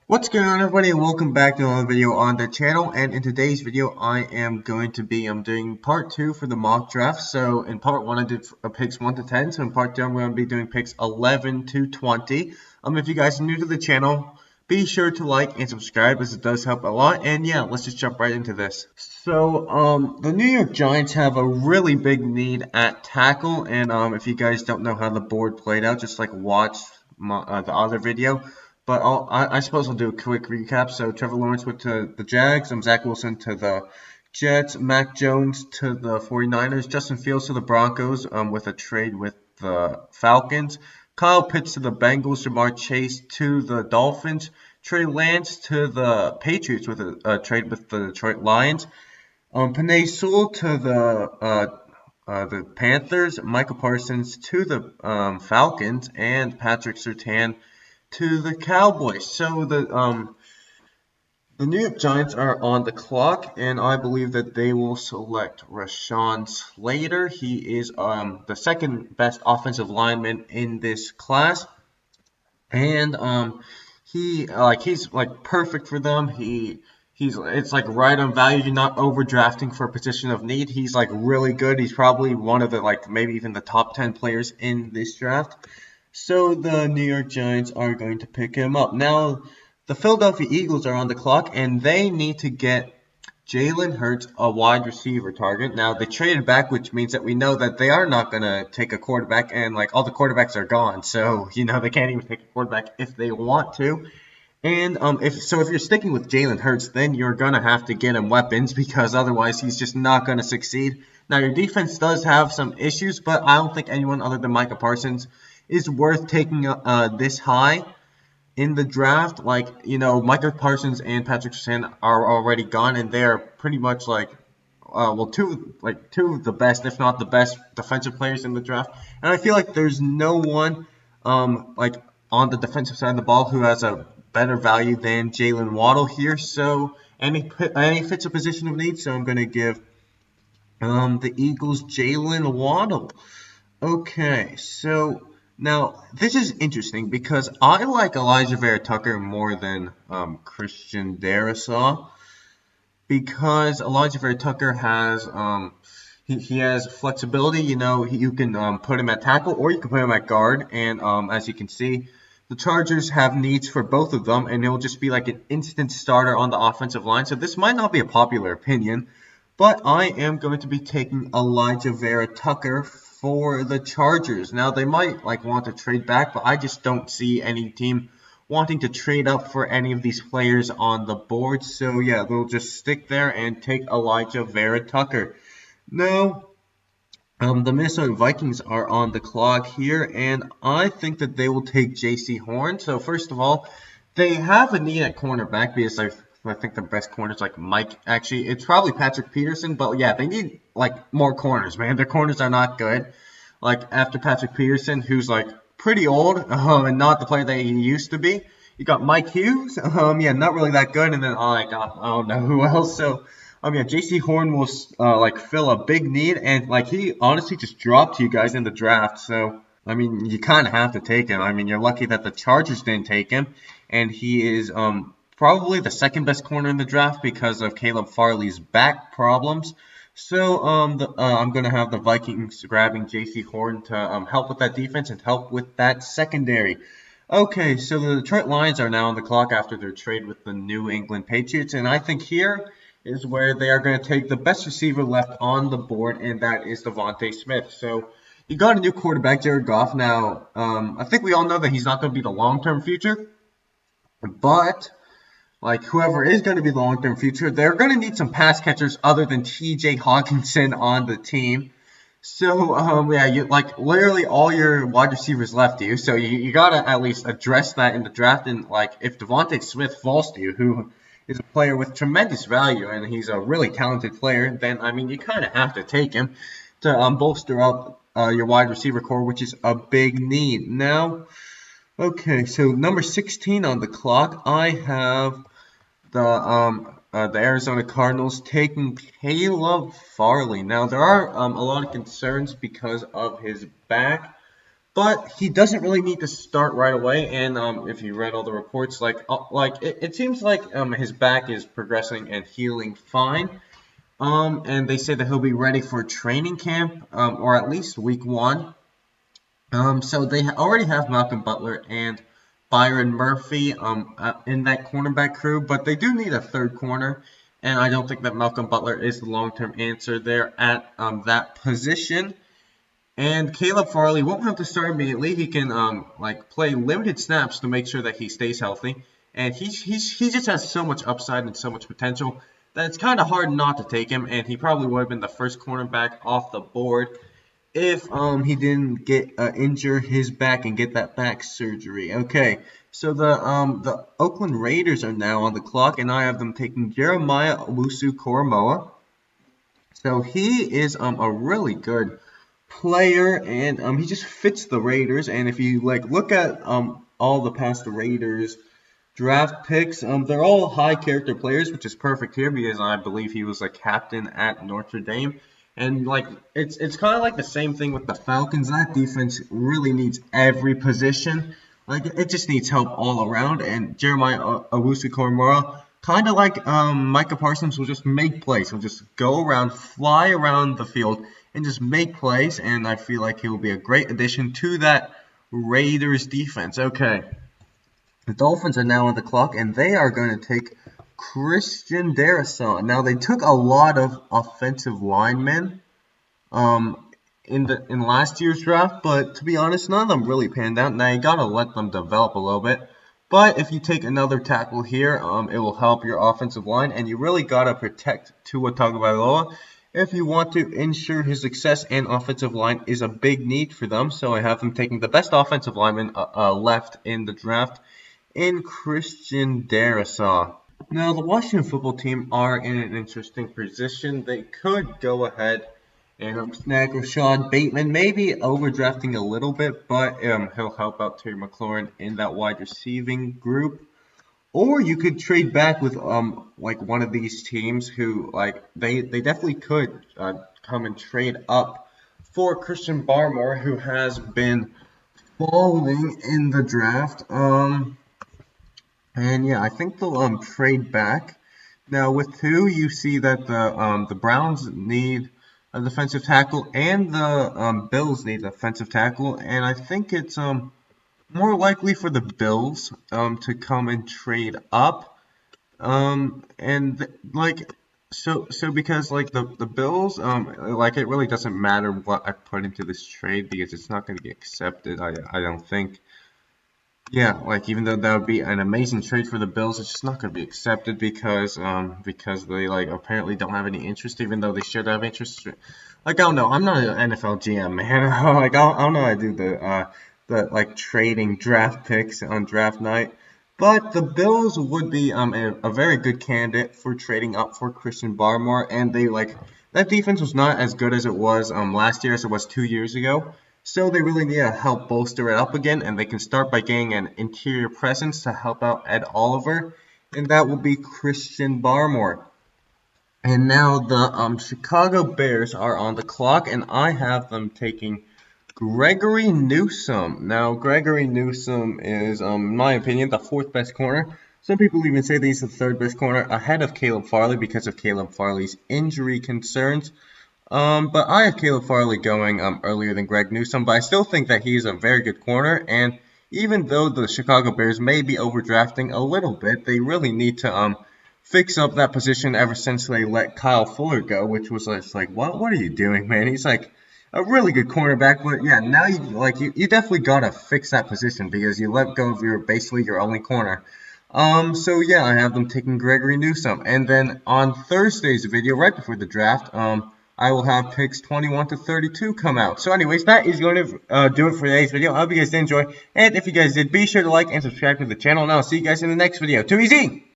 What's going on, everybody, and welcome back to another video on the channel. And in today's video I am going to be doing part 2 for the mock draft. So in part 1 I did picks 1 to 10, so in part 2 I'm going to be doing picks 11 to 20. If you guys are new to the channel, be sure to like and subscribe, as it does help a lot. And yeah, let's just jump right into this. So the New York Giants have a really big need at tackle. And if you guys don't know how the board played out, just watch the other video. But I suppose I'll do a quick recap. So Trevor Lawrence went to the Jags, Zach Wilson to the Jets, Mac Jones to the 49ers, Justin Fields to the Broncos with a trade with the Falcons, Kyle Pitts to the Bengals, Jamar Chase to the Dolphins, Trey Lance to the Patriots with a trade with the Detroit Lions, Penei Sewell to the Panthers, Michael Parsons to the Falcons, and Patrick Surtain to the Cowboys. So the New York Giants are on the clock, and I believe that they will select Rashawn Slater. He is the second best offensive lineman in this class, and he's perfect for them. He's it's right on value. You're not overdrafting for a position of need. He's really good. He's probably one of the maybe even the top 10 players in this draft. So the New York Giants are going to pick him up. Now, the Philadelphia Eagles are on the clock, and they need to get Jalen Hurts a wide receiver target. Now, they traded back, which means that we know that they are not going to take a quarterback, and all the quarterbacks are gone. So, they can't even take a quarterback if they want to. And if you're sticking with Jalen Hurts, then you're gonna have to get him weapons, because otherwise he's just not gonna succeed. Now your defense does have some issues, but I don't think anyone other than Micah Parsons is worth taking this high in the draft. Micah Parsons and Patrick Surtain are already gone, and they're pretty much two of the best, if not the best, defensive players in the draft. And I feel like there's no one on the defensive side of the ball who has a better value than Jalen Waddle here. So and he fits a position of need. So I'm gonna give the Eagles Jalen Waddle. Okay, so now this is interesting because I like Elijah Vera Tucker more than Christian Darrisaw, because Elijah Vera Tucker has he has flexibility. You can put him at tackle or you can put him at guard, and as you can see, the Chargers have needs for both of them, and he'll just be like an instant starter on the offensive line. So this might not be a popular opinion, but I am going to be taking Elijah Vera Tucker for the Chargers. Now they might want to trade back, but I just don't see any team wanting to trade up for any of these players on the board. So yeah, they'll just stick there and take Elijah Vera Tucker. Now, the Minnesota Vikings are on the clock here, and I think that they will take J.C. Horn. So first of all, they have a need at cornerback, because I think the best corner is Mike. Actually, it's probably Patrick Peterson, but yeah, they need more corners, man. Their corners are not good. After Patrick Peterson, who's pretty old, and not the player that he used to be. You got Mike Hughes, yeah, not really that good, and then I don't know who else. So yeah, J.C. Horn will fill a big need, and he honestly just dropped you guys in the draft. So I mean, you kind of have to take him. I mean, you're lucky that the Chargers didn't take him, and he is probably the second best corner in the draft because of Caleb Farley's back problems. So I'm gonna have the Vikings grabbing J.C. Horn to help with that defense and help with that secondary. Okay, so the Detroit Lions are now on the clock after their trade with the New England Patriots, and I think here is where they are going to take the best receiver left on the board, and that is DeVonta Smith. So you got a new quarterback, Jared Goff. Now, I think we all know that he's not going to be the long-term future, but whoever is going to be the long-term future, they're going to need some pass catchers other than T.J. Hawkinson on the team. So yeah, you literally all your wide receivers left you. So you gotta at least address that in the draft. And if DeVonta Smith falls to you, who is a player with tremendous value and he's a really talented player, then I mean you kind of have to take him to bolster up your wide receiver core, which is a big need. Now, okay, so number 16 on the clock, I have the Arizona Cardinals taking Caleb Farley. Now there are a lot of concerns because of his back, But he doesn't really need to start right away. And if you read all the reports, it seems like his back is progressing and healing fine. And they say that he'll be ready for training camp, or at least week 1. So they already have Malcolm Butler and Byron Murphy in that cornerback crew, but they do need a third corner, and I don't think that Malcolm Butler is the long-term answer there at that position. And Caleb Farley won't have to start immediately. He can play limited snaps to make sure that he stays healthy, and he just has so much upside and so much potential that it's kind of hard not to take him. And he probably would have been the first cornerback off the board if he didn't get injure his back and get that back surgery. Okay, so the Oakland Raiders are now on the clock, and I have them taking Jeremiah Owusu-Koramoah. So he is a really good player, and he just fits the Raiders. And if you look at all the past Raiders draft picks, they're all high character players, which is perfect here because I believe he was a captain at Notre Dame. And it's kind of like the same thing with the Falcons. That defense really needs every position. It just needs help all around. And Jeremiah Owusu-Koramoah, kind of like Micah Parsons, will just make plays. He'll just go around, fly around the field, and just make plays. And I feel like he will be a great addition to that Raiders defense. Okay, the Dolphins are now on the clock, and they are going to take Christian Darrisaw. Now, they took a lot of offensive linemen in last year's draft, but to be honest, none of them really panned out. Now, you got to let them develop a little bit. But if you take another tackle here, it will help your offensive line, and you really got to protect Tua Tagovailoa if you want to ensure his success, and offensive line is a big need for them. So I have them taking the best offensive lineman left in the draft in Christian Darrisaw. Now, the Washington football team are in an interesting position. They could go ahead and snag Rashad Bateman, maybe overdrafting a little bit, but he'll help out Terry McLaurin in that wide receiving group. Or you could trade back with one of these teams who they definitely could come and trade up for Christian Barmore, who has been falling in the draft. And yeah, I think they'll trade back. Now with 2, you see that the Browns need a defensive tackle, and the Bills need a defensive tackle, and I think it's more likely for the Bills to come and trade up. So because the Bills it really doesn't matter what I put into this trade because it's not going to get accepted. I don't think. Yeah, even though that would be an amazing trade for the Bills, it's just not going to be accepted because they apparently don't have any interest, even though they should have interest. I don't know. I'm not an NFL GM, man. I don't know how to do the trading draft picks on draft night. But the Bills would be a very good candidate for trading up for Christian Barmore, and that defense was not as good as it was last year as it was 2 years ago. So they really need to help bolster it up again, and they can start by getting an interior presence to help out Ed Oliver, and that will be Christian Barmore. And now the Chicago Bears are on the clock, and I have them taking Gregory Newsome. Now, Gregory Newsome is, in my opinion, the 4th best corner. Some people even say that he's the 3rd best corner, ahead of Caleb Farley because of Caleb Farley's injury concerns. But I have Caleb Farley going earlier than Greg Newsome, but I still think that he's a very good corner. And even though the Chicago Bears may be overdrafting a little bit, they really need to fix up that position ever since they let Kyle Fuller go, which was just what are you doing, man? He's a really good cornerback, but yeah, now you definitely gotta fix that position because you let go of basically your only corner. So yeah, I have them taking Gregory Newsome, and then on Thursday's video, right before the draft, I will have picks 21 to 32 come out. So anyways, that is going to do it for today's video. I hope you guys did enjoy. And if you guys did, be sure to like and subscribe to the channel. And I'll see you guys in the next video. Too easy!